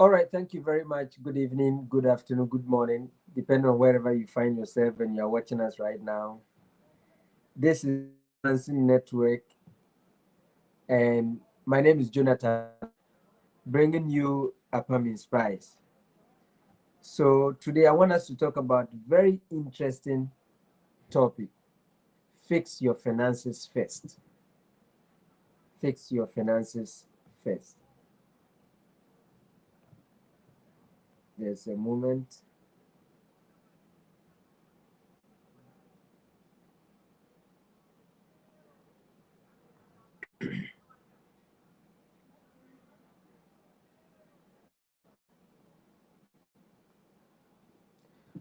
All right, thank you very much. Good evening, good afternoon, good morning, depending on wherever you find yourself and you're watching us right now. This is Financing Network, and my name is Jonathan, bringing you Apam Inspires. So today I want us to talk about very interesting topic. Fix your finances first. Fix your finances first. There's a moment.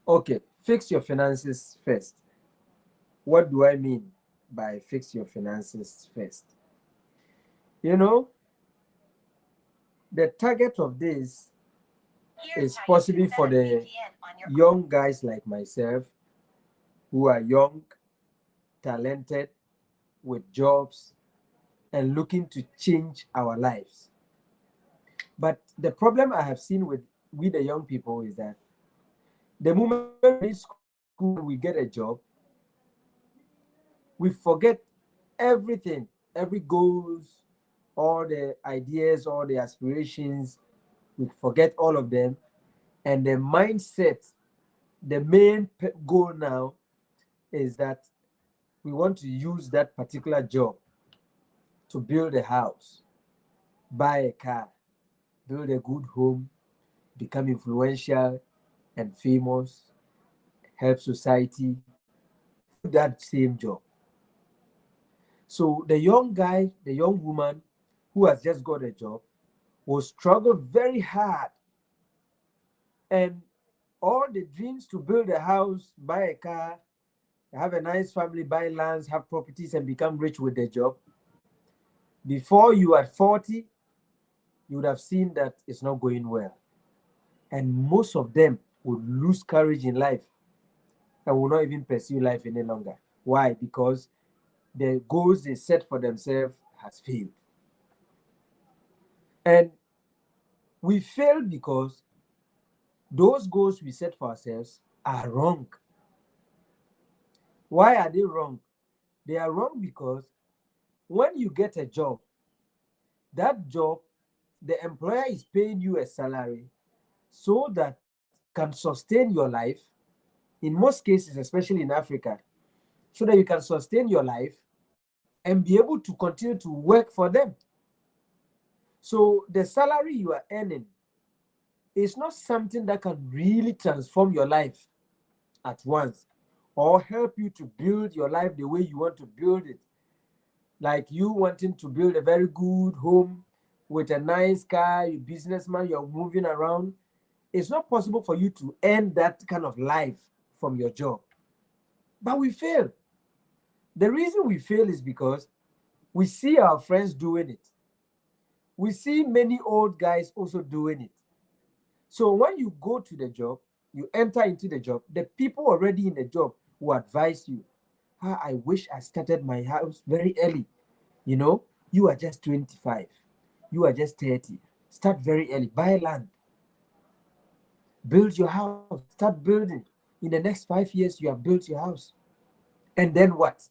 Okay, fix your finances first. What do I mean by fix your finances first? You know, the target of this is possibly for the young guys like myself who are young, talented, with jobs, and looking to change our lives. But the problem I have seen with we the young people is that the moment we leave school, we get a job, we forget everything, every goals, all the ideas, all the aspirations, we forget all of them. And the mindset, the main goal now is that we want to use that particular job to build a house, buy a car, build a good home, become influential and famous, help society, that same job. So the young guy, the young woman who has just got a job will struggle very hard, and all the dreams to build a house, buy a car, have a nice family, buy lands, have properties, and become rich with their job. Before you are 40, you would have seen that it's not going well. And most of them will lose courage in life and will not even pursue life any longer. Why? Because the goals they set for themselves has failed. And we fail because those goals we set for ourselves are wrong. Why are they wrong? They are wrong because when you get a job, that job, the employer is paying you a salary so that can sustain your life. In most cases, especially in Africa, so that you can sustain your life and be able to continue to work for them. So the salary you are earning is not something that can really transform your life at once or help you to build your life the way you want to build it. Like you wanting to build a very good home with a nice car, you're a businessman, you're moving around. It's not possible for you to earn that kind of life from your job. But we fail. The reason we fail is because we see our friends doing it. We see many old guys also doing it. So when you go to the job, you enter into the job, the people already in the job will advise you, I wish I started my house very early. You know, you are just 25. You are just 30. Start very early. Buy land. Build your house. Start building. In the next 5 years, you have built your house. And then what?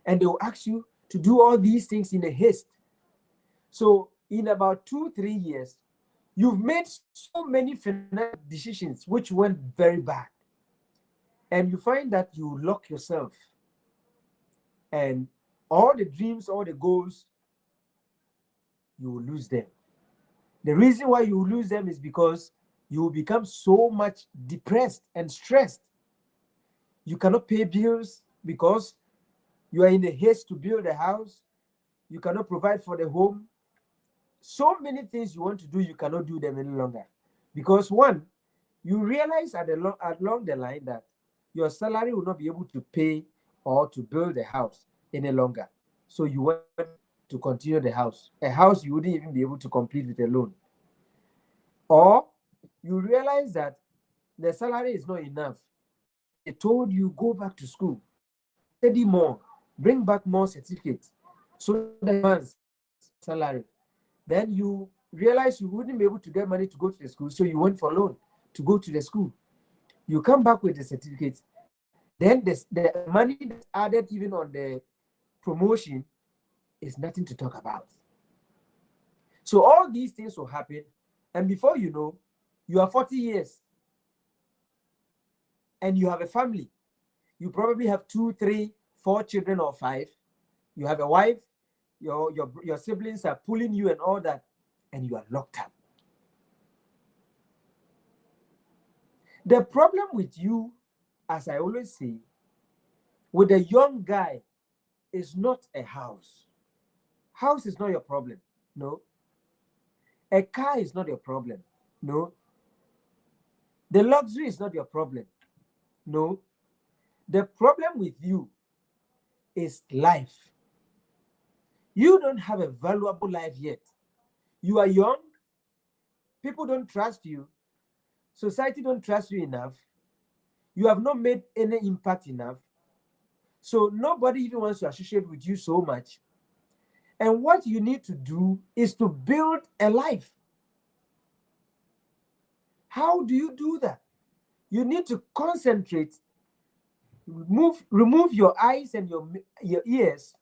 And they will ask you to do all these things in a haste. So in about 2-3 years, you've made so many financial decisions which went very bad. And you find that you lock yourself. And all the dreams, all the goals, you will lose them. The reason why you lose them is because you will become so much depressed and stressed. You cannot pay bills because you are in a haste to build a house. You cannot provide for the home. So many things you want to do, you cannot do them any longer. Because one, you realize along the line that your salary will not be able to pay or to build a house any longer. So you want to continue the house. A house you wouldn't even be able to complete with a loan. Or you realize that the salary is not enough. They told you go back to school, study more, bring back more certificates so that you advance salary. Then you realized you wouldn't be able to get money to go to the school, so you went for loan to go to the school. You come back with the certificate. Then the money that's added even on the promotion is nothing to talk about. So all these things will happen, and before you know, you are 40 years and you have a family. You probably have 2, 3, 4 children or 5. You have a wife, your siblings are pulling you and all that, and you are locked up. The problem with you, as I always say, with a young guy is not a house. House is not your problem. No. A car is not your problem. No. The luxury is not your problem. No. The problem with you is life. You don't have a valuable life yet. You are young. People don't trust you. Society don't trust you enough. You have not made any impact enough. So nobody even wants to associate with you so much. And what you need to do is to build a life. How do you do that? You need to concentrate, remove your eyes and your ears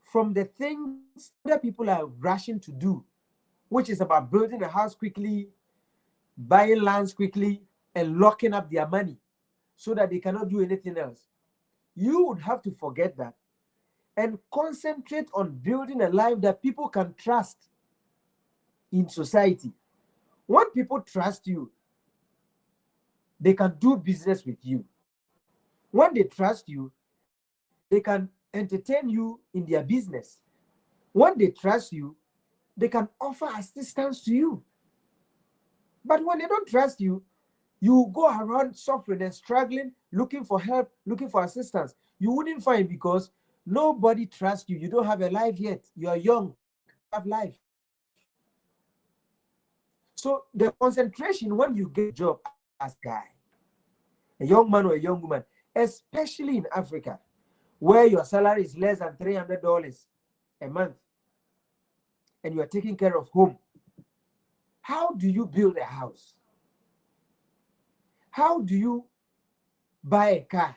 from the things other people are rushing to do, which is about building a house quickly, buying lands quickly, and locking up their money so that they cannot do anything else. You would have to forget that and concentrate on building a life that people can trust in society. When people trust you, they can do business with you. When they trust you, they can entertain you in their business. When they trust you, they can offer assistance to you. But when they don't trust you, you go around suffering and struggling, looking for help, looking for assistance. You wouldn't find, because nobody trusts you. You don't have a life yet. You are young. You have life. So the concentration when you get a job as a guy, a young man or a young woman, especially in Africa, where your salary is less than $300 a month, and you are taking care of home, how do you build a house? How do you buy a car?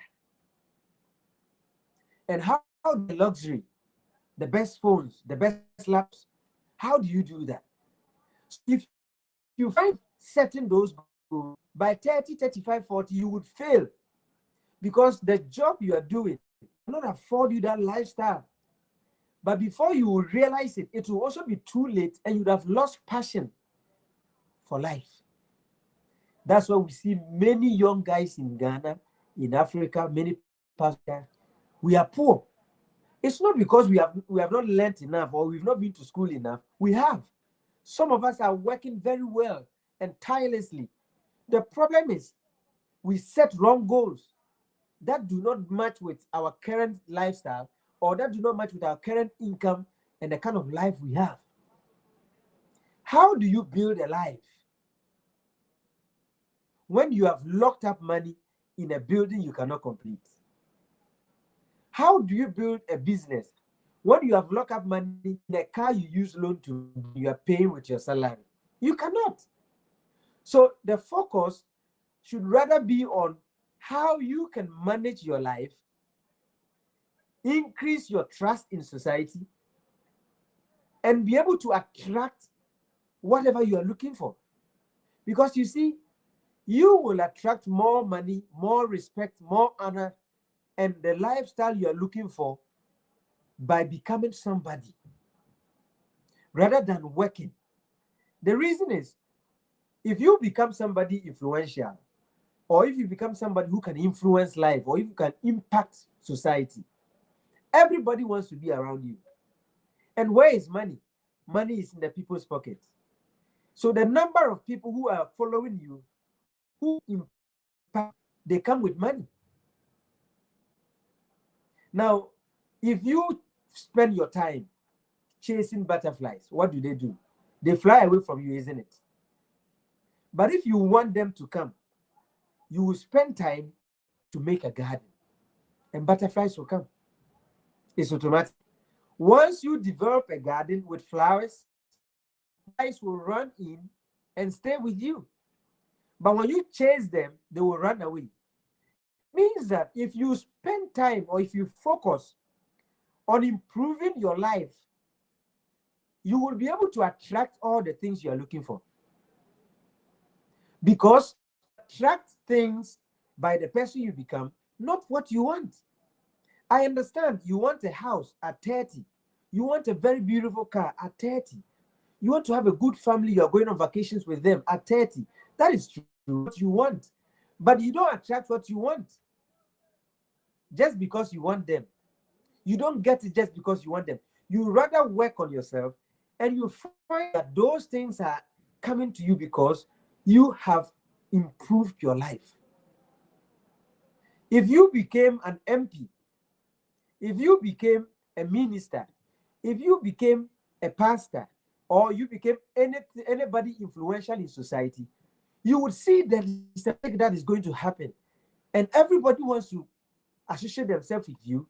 And how the luxury, the best phones, the best laptops, how do you do that? So if you find setting those goals by 30, 35, 40, you would fail, because the job you are doing cannot afford you that lifestyle. But before you will realize it, it will also be too late, and you would have lost passion for life. That's why we see many young guys in Ghana, in Africa, many parts of Africa, we are poor. It's not because we have not learned enough or we've not been to school enough. We have. Some of us are working very well and tirelessly. The problem is we set wrong goals that do not match with our current lifestyle, or that do not match with our current income and the kind of life we have. How do you build a life when you have locked up money in a building you cannot complete? How do you build a business when you have locked up money in a car you use loan to, you are paying with your salary? You cannot. So the focus should rather be on how you can manage your life, increase your trust in society, and be able to attract whatever you are looking for. Because you see, you will attract more money, more respect, more honor, and the lifestyle you are looking for by becoming somebody rather than working. The reason is, if you become somebody influential, or if you become somebody who can influence life, or if you can impact society, everybody wants to be around you. And where is money? Money is in the people's pockets. So the number of people who are following you, who impact, they come with money. Now, if you spend your time chasing butterflies, what do? They fly away from you, isn't it? But if you want them to come, you will spend time to make a garden, and butterflies will come. It's automatic. Once you develop a garden with flowers, guys will run in and stay with you. But when you chase them, they will run away. It means that if you spend time or if you focus on improving your life, you will be able to attract all the things you are looking for. Because you attract things by the person you become, not what you want. I understand you want a house at 30. You want a very beautiful car at 30. You want to have a good family. You are going on vacations with them at 30. That is true, what you want. But you don't attract what you want just because you want them. You don't get it just because you want them. You rather work on yourself, and you find that those things are coming to you because you have improved your life. If you became an MP, if you became a minister, if you became a pastor, or you became anybody influential in society, you would see that something that is going to happen. And everybody wants to associate themselves with you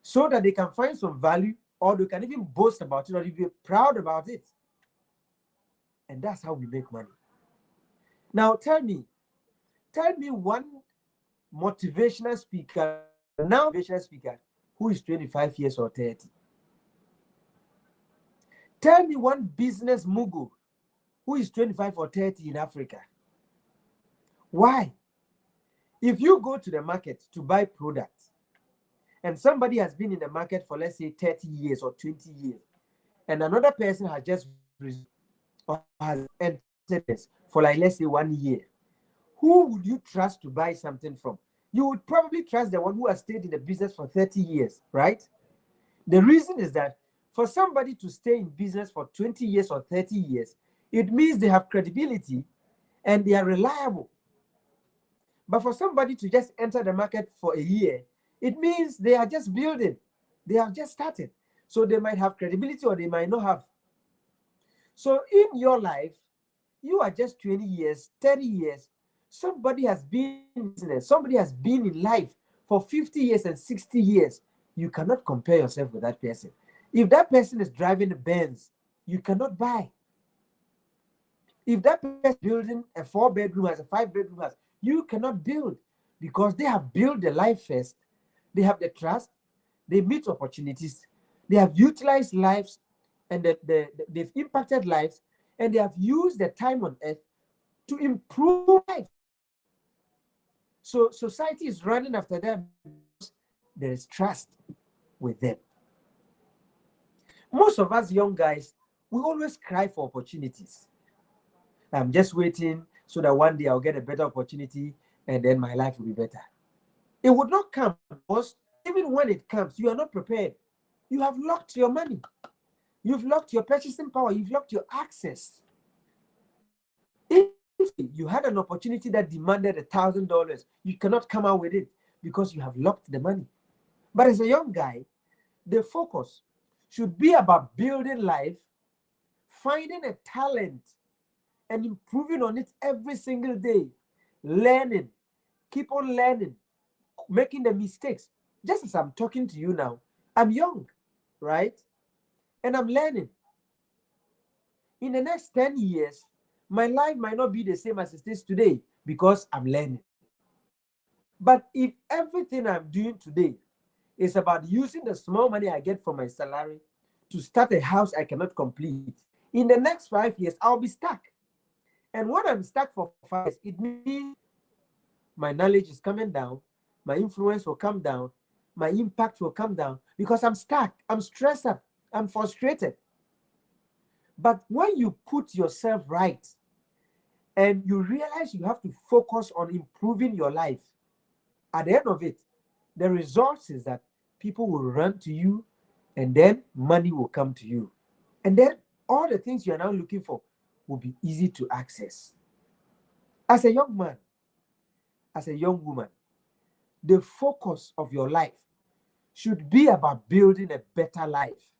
so that they can find some value, or they can even boast about it, or be proud about it. And that's how we make money. Now tell me one motivational speaker, now motivational speaker, who is 25 years or 30. Tell me one business mogul who is 25 or 30 in Africa. Why? If you go to the market to buy products, and somebody has been in the market for, let's say, 30 years or 20 years, and another person has just or has entered this for, like, let's say, 1 year, who would you trust to buy something from? You would probably trust the one who has stayed in the business for 30 years, right? The reason is that for somebody to stay in business for 20 years or 30 years, it means they have credibility and they are reliable. But for somebody to just enter the market for a year, it means they are just building. They have just started. So they might have credibility or they might not have. So in your life, you are just 20 years, 30 years. Somebody has been in business. Somebody has been in life for 50 years and 60 years. You cannot compare yourself with that person. If that person is driving a Benz, you cannot buy. If that person is building a 4-bedroom house, a 5-bedroom house, you cannot build, because they have built the life first. They have the trust. They meet opportunities. They have utilized lives, and they've impacted lives, and they have used their time on earth to improve life. So society is running after them because there is trust with them. Most of us young guys, we always cry for opportunities. I'm just waiting so that one day I'll get a better opportunity and then my life will be better. It would not come, because even when it comes, you are not prepared. You have locked your money. You've locked your purchasing power. You've locked your access. If you had an opportunity that demanded $1,000, you cannot come out with it because you have locked the money. But as a young guy, the focus should be about building life, finding a talent, and improving on it every single day. Learning, keep on learning, making the mistakes. Just as I'm talking to you now, I'm young, right? And I'm learning. In the next 10 years, my life might not be the same as it is today because I'm learning. But if everything I'm doing today is about using the small money I get from my salary to start a house I cannot complete, in the next 5 years, I'll be stuck. And when I'm stuck for 5 years, it means my knowledge is coming down, my influence will come down, my impact will come down, because I'm stuck, I'm stressed up, I'm frustrated. But when you put yourself right and you realize you have to focus on improving your life, at the end of it, the result is that people will run to you, and then money will come to you. And then all the things you are now looking for will be easy to access. As a young man, as a young woman, the focus of your life should be about building a better life.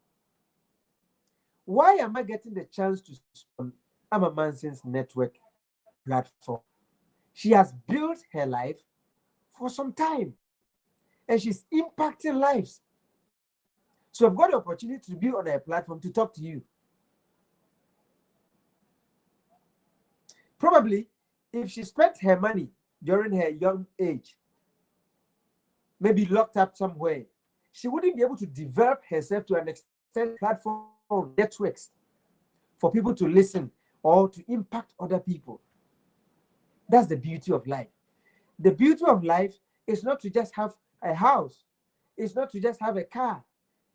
Why am I getting the chance to speak on Amma Manson's network platform? She has built her life for some time, and she's impacting lives. So I've got the opportunity to be on her platform to talk to you. Probably, if she spent her money during her young age, maybe locked up somewhere, she wouldn't be able to develop herself to an extent platform networks for people to listen or to impact other people. That's the beauty of life. The beauty of life is not to just have a house, it's not to just have a car.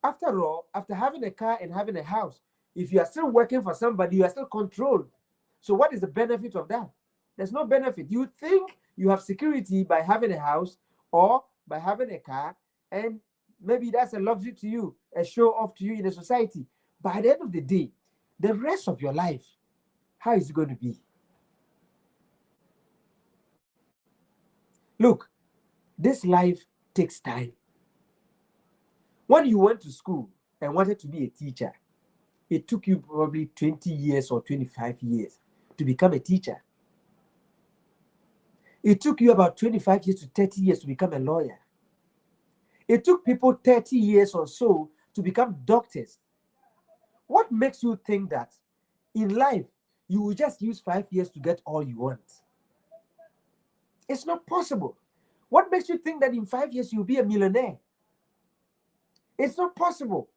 After all, after having a car and having a house, if you are still working for somebody, you are still controlled. So, what is the benefit of that? There's no benefit. You think you have security by having a house or by having a car, and maybe that's a luxury to you, a show off to you in a society. By the end of the day, the rest of your life, how is it going to be? Look, this life takes time. When you went to school and wanted to be a teacher, it took you probably 20 years or 25 years to become a teacher. It took you about 25 years to 30 years to become a lawyer. It took people 30 years or so to become doctors. What makes you think that in life you will just use 5 years to get all you want? It's not possible. What makes you think that in 5 years you'll be a millionaire? It's not possible.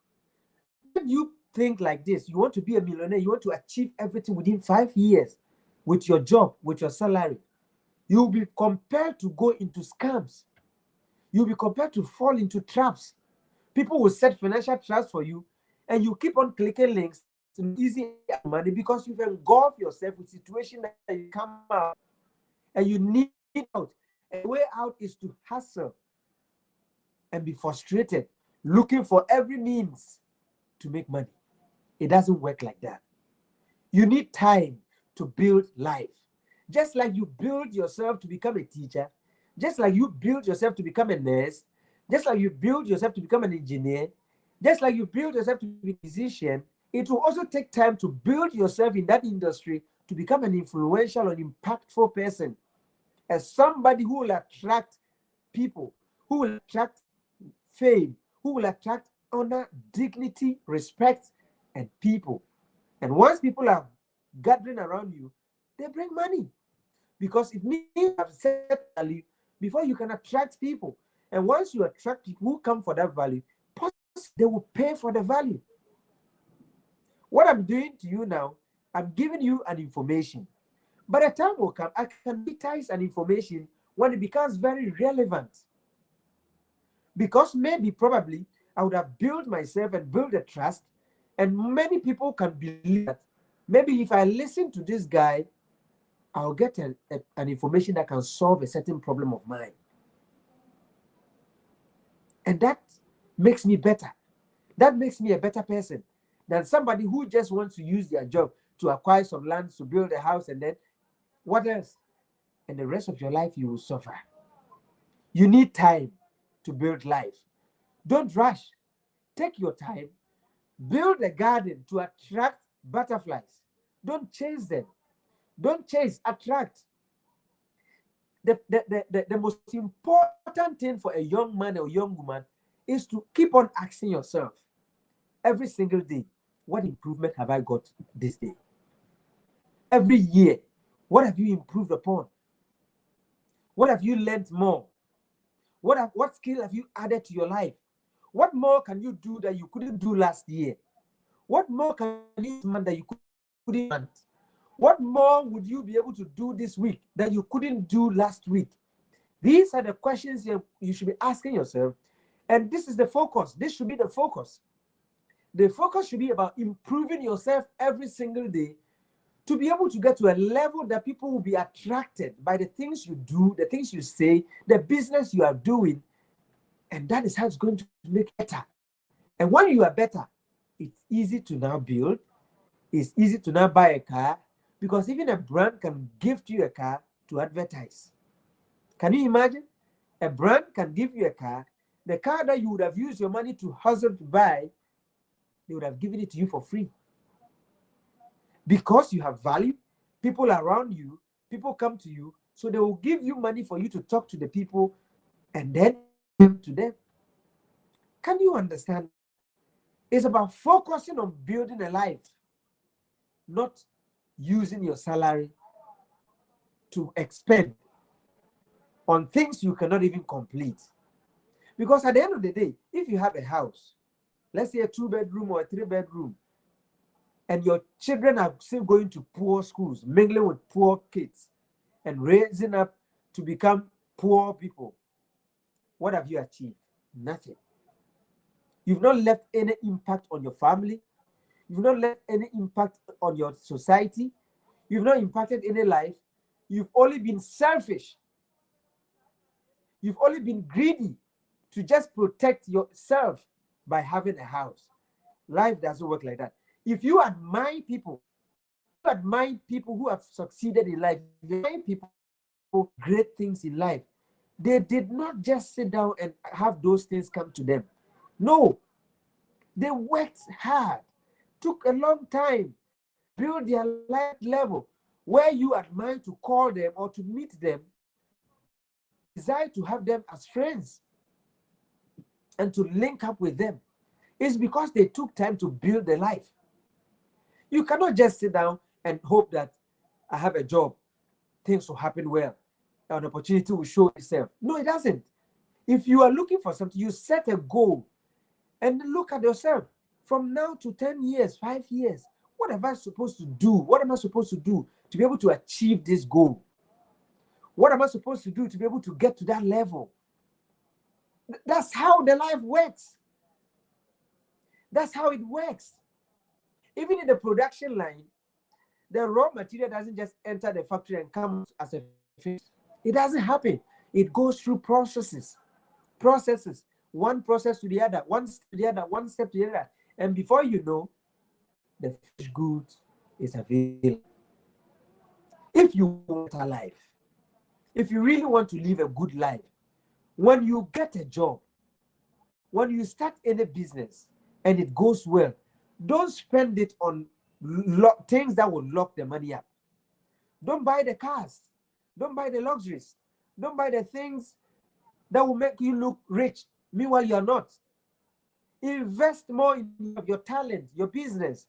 When you think like this, you want to be a millionaire, you want to achieve everything within 5 years with your job, with your salary, you'll be compelled to go into scams. You'll be compelled to fall into traps. People will set financial traps for you, and you keep on clicking links to easy money because you've engulfed yourself with situations that you come out and you need out. And the way out is to hustle and be frustrated, looking for every means to make money. It doesn't work like that. You need time to build life. Just like you build yourself to become a teacher, just like you build yourself to become a nurse, just like you build yourself to become an engineer, just like you build yourself to be a musician, it will also take time to build yourself in that industry to become an influential and impactful person, as somebody who will attract people, who will attract fame, who will attract honor, dignity, respect, and people. And once people are gathering around you, they bring money because it means you have set value before you can attract people. And once you attract people who come for that value, they will pay for the value. What I'm doing to you now, I'm giving you an information. But a time will come, I can digitize an information when it becomes very relevant. Because maybe, probably, I would have built myself and built a trust, and many people can believe that maybe if I listen to this guy, I'll get an information that can solve a certain problem of mine. And that makes me better. That makes me a better person than somebody who just wants to use their job to acquire some land, to build a house, and then what else? And the rest of your life, you will suffer. You need time to build life. Don't rush. Take your time. Build a garden to attract butterflies. Don't chase them. Don't chase, attract. The most important thing for a young man or young woman is to keep on asking yourself every single day, what improvement have I got this day? Every year, what have you improved upon? What have you learned more? What skill have you added to your life? What more can you do that you couldn't do last year? What more can you do that you couldn't? What more would you be able to do this week that you couldn't do last week? These are the questions you should be asking yourself. And this is the focus. This should be the focus. The focus should be about improving yourself every single day to be able to get to a level that people will be attracted by the things you do, the things you say, the business you are doing. And that is how it's going to make better. And when you are better, it's easy to now build. It's easy to now buy a car, because even a brand can gift you a car to advertise. Can you imagine? A brand can give you a car. The car that you would have used your money to hustle to buy, they would have given it to you for free. Because you have value, people around you, people come to you, so they will give you money for you to talk to the people and then to them. Can you understand? It's about focusing on building a life, not using your salary to expend on things you cannot even complete. Because at the end of the day, if you have a house, let's say a 2-bedroom or a 3-bedroom, and your children are still going to poor schools, mingling with poor kids, and raising up to become poor people, what have you achieved? Nothing. You've not left any impact on your family. You've not left any impact on your society. You've not impacted any life. You've only been selfish. You've only been greedy to just protect yourself by having a house. Life doesn't work like that. If you admire people who have succeeded in life, if you admire people who do great things in life, they did not just sit down and have those things come to them. No, they worked hard, took a long time to build their life level where you admire to call them or to meet them, desire to have them as friends and to link up with them. It's because they took time to build their life. You cannot just sit down and hope that I have a job, things will happen well, an opportunity will show itself. No, it doesn't. If you are looking for something, you set a goal and look at yourself from now to 10 years, 5 years. What am I supposed to do? What am I supposed to do to be able to achieve this goal? What am I supposed to do to be able to get to that level? That's how the life works. That's how it works. Even in the production line, the raw material doesn't just enter the factory and come as a finished. It doesn't happen. It goes through processes. One process to the other, one step to the other, one step to the other. And before you know, the finished goods is available. If you want a life, if you really want to live a good life, when you get a job, when you start any business and it goes well, don't spend it on things that will lock the money up. Don't buy the cars. Don't buy the luxuries. Don't buy the things that will make you look rich. Meanwhile, you're not. Invest more in your talent, your business.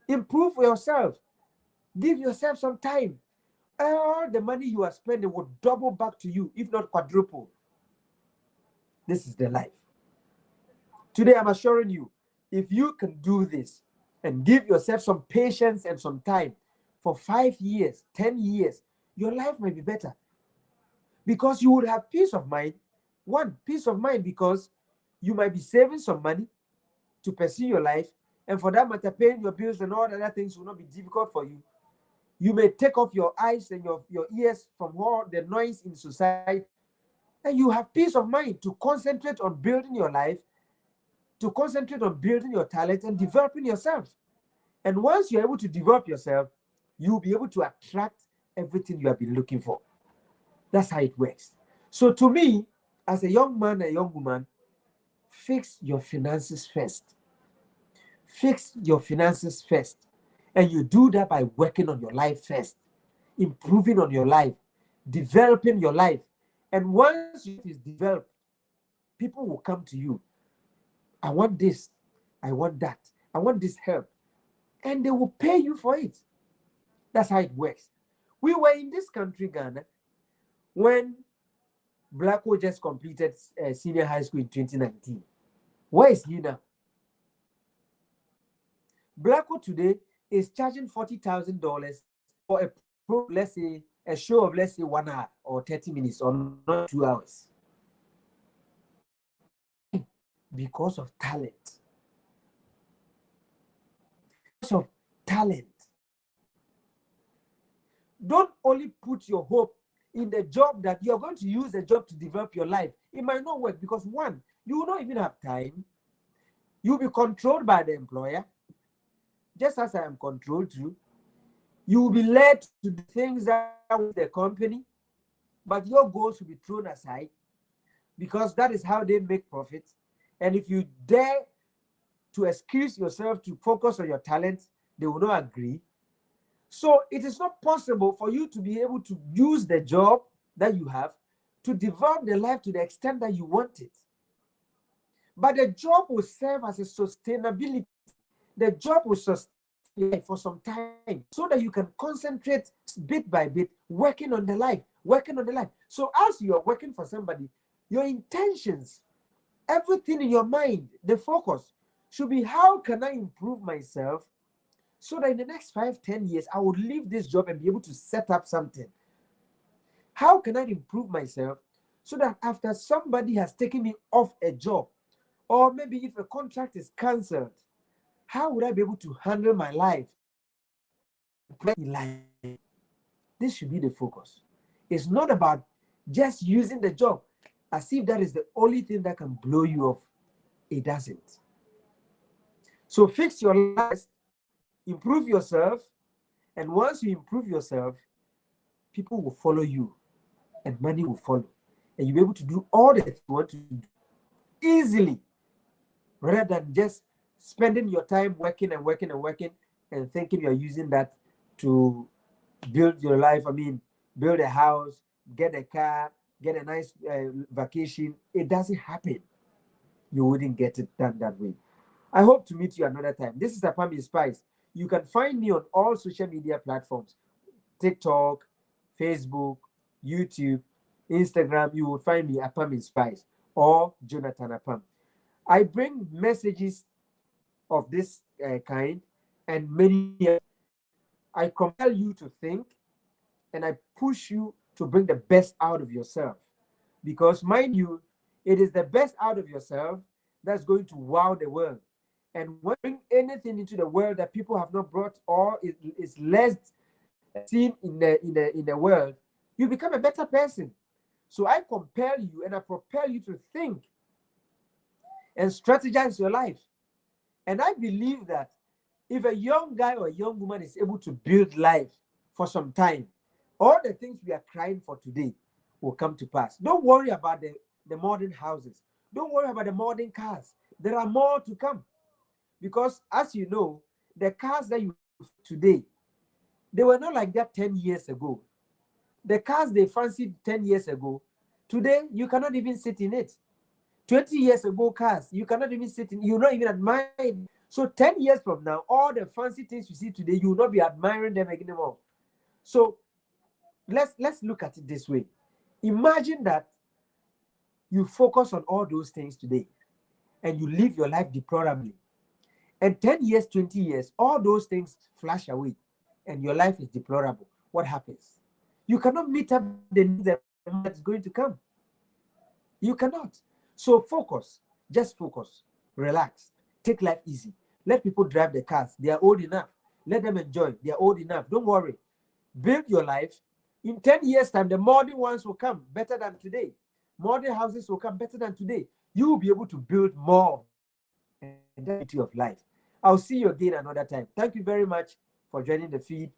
Improve yourself. Give yourself some time. All the money you are spending will double back to you, if not quadruple. This is the life. Today, I'm assuring you, if you can do this and give yourself some patience and some time for 5 years, 10 years, your life may be better. Because you would have peace of mind. One, peace of mind because you might be saving some money to pursue your life. And for that matter, paying your bills and all other things will not be difficult for you. You may take off your eyes and your ears from all the noise in society. And you have peace of mind to concentrate on building your life, to concentrate on building your talent and developing yourself. And once you're able to develop yourself, you'll be able to attract everything you have been looking for. That's how it works. So to me, as a young man, a young woman, fix your finances first. Fix your finances first. And you do that by working on your life first, improving on your life, developing your life. And once it is developed, people will come to you. I want this. I want that. I want this help. And they will pay you for it. That's how it works. We were in this country, Ghana, when Blacko just completed senior high school in 2019. Where is he now? Blacko today is charging $40,000 for let's say, a show of, let's say, 1 hour or 30 minutes or not 2 hours. Because of talent. Because of talent. Don't only put your hope in the job that you're going to use the job to develop your life. It might not work because, one, you will not even have time. You'll be controlled by the employer, just as I am controlled too. You will be led to do things that with the company, but your goals will be thrown aside because that is how they make profits. And if you dare to excuse yourself to focus on your talent, they will not agree. So it is not possible for you to be able to use the job that you have to develop the life to the extent that you want it. But the job will serve as a sustainability. The job will sustain life for some time so that you can concentrate bit by bit, working on the life, working on the life. So as you are working for somebody, your intentions, everything in your mind, the focus should be how can I improve myself so that in the next 5, 10 years, I would leave this job and be able to set up something. How can I improve myself so that after somebody has taken me off a job, or maybe if a contract is cancelled, how would I be able to handle my life in life? This should be the focus. It's not about just using the job as if that is the only thing that can blow you off. It doesn't. So fix your life, improve yourself, and once you improve yourself, people will follow you and money will follow. And you'll be able to do all the things you want to do easily rather than just spending your time working and working and working and thinking you're using that to build your life. I mean, build a house, get a car, get a nice vacation. It doesn't happen. You wouldn't get it done that way. I hope to meet you another time. This is Apam in Spice. You can find me on all social media platforms: TikTok, Facebook, YouTube, Instagram. You will find me Apam in Spice or Jonathan Apam. I bring messages of this kind and many others. I compel you to think and I push you to bring the best out of yourself. Because, mind you, it is the best out of yourself that's going to wow the world. And when you bring anything into the world that people have not brought or is less seen in the world, you become a better person. So I compel you and I propel you to think and strategize your life. And I believe that if a young guy or a young woman is able to build life for some time, all the things we are crying for today will come to pass. Don't worry about the modern houses. Don't worry about the modern cars. There are more to come. Because as you know, the cars that you have today, they were not like that 10 years ago. The cars they fancied 10 years ago, today you cannot even sit in it. 20 years ago cars, you cannot even sit in, you not even admire it. So 10 years from now, all the fancy things you see today, you will not be admiring them anymore. So let's look at it this way. Imagine that you focus on all those things today and you live your life deplorably. And 10 years, 20 years, all those things flash away and your life is deplorable. What happens? You cannot meet up the needs that's going to come. You cannot. So focus, just focus, relax, take life easy. Let people drive the cars. They are old enough. Let them enjoy. They are old enough. Don't worry. Build your life. In 10 years' time, the modern ones will come better than today. Modern houses will come better than today. You will be able to build more, and that's the beauty of life. I'll see you again another time. Thank you very much for joining the feed.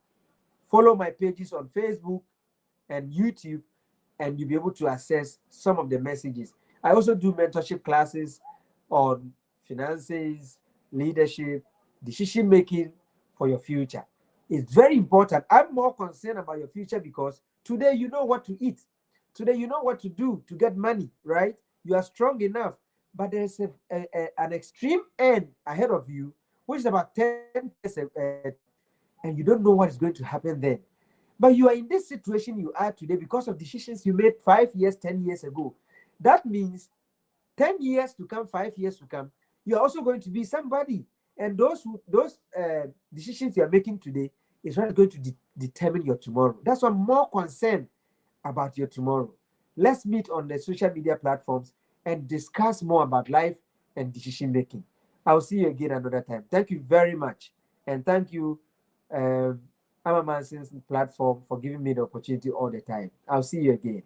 Follow my pages on Facebook and YouTube, and you'll be able to access some of the messages. I also do mentorship classes on finances, leadership, decision making for your future. It's very important. I'm more concerned about your future because today you know what to eat. Today you know what to do to get money, right? You are strong enough, but there's an extreme end ahead of you, which is about 10 years, and you don't know what is going to happen then. But you are in this situation you are today because of decisions you made 5 years, 10 years ago. That means 10 years to come, 5 years to come, you're also going to be somebody. And those decisions you're making today is what is going to determine your tomorrow. That's why I'm more concerned about your tomorrow. Let's meet on the social media platforms and discuss more about life and decision making. I'll see you again another time. Thank you very much. And thank you, Amamansin's platform, for giving me the opportunity all the time. I'll see you again.